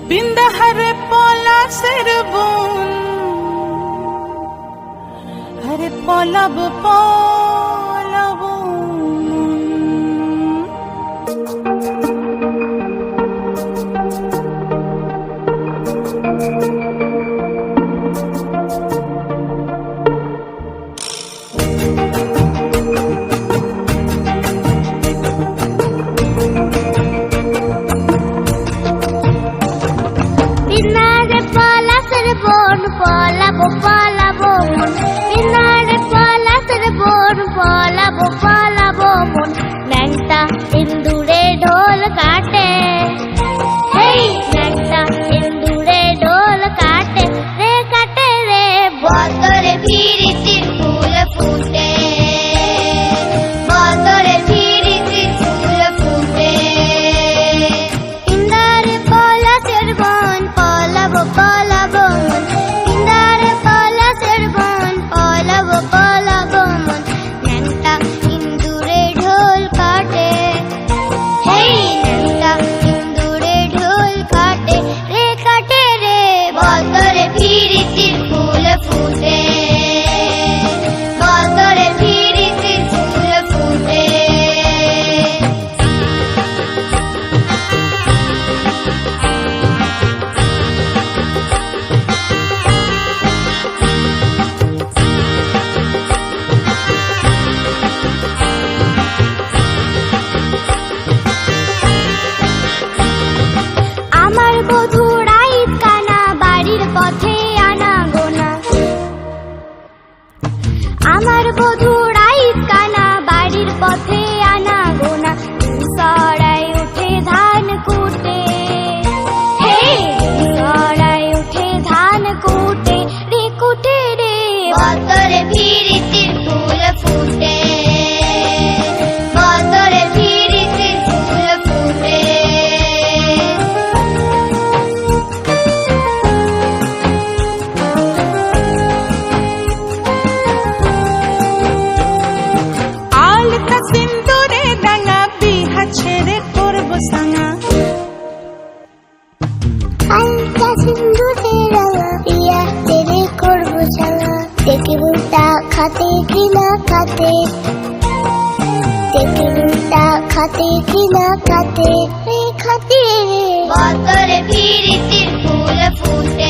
বিন্দা হরে পলাশের বন, হরে পলাব পলাব পলাবো পলাবো মন, বিনারে পলাশের বন, পলাবো পলাবো মন। ন্যাংটা ইন্দুরে ঢোল কাটে, হেই ন্যাংটা ইন্দুরে ঢোল কাটে রে বদরে ফিরিতির ফুল ফুটে, বদরে ফিরিতির ফুল ফুটে। ইন্দারে পলাশের বন, পলাবো পলাবো মন, আমার বধুর আইত কানা বাড়ির পথে আনা গোনা, সরাই উঠে ধান কুটে, সরাই উঠে ধান কুটে রে বদরে ফিরিতির ফুল ফুটে, বদরে ফিরিতির ফুল ফুটে। সিন্দুরে রাঙা বিহা ছেড়ে করবো সাঙা, আলতা সিন্দুরে রাঙা বিয়া ছেড়ে করবো সাঙা। দেখে বুনটা খাতে কিনা খাতে, দেখে বুনটা খাতে কিনা খাতে রে খাতে, বদরে ফিরিতির ফুল ফুটে।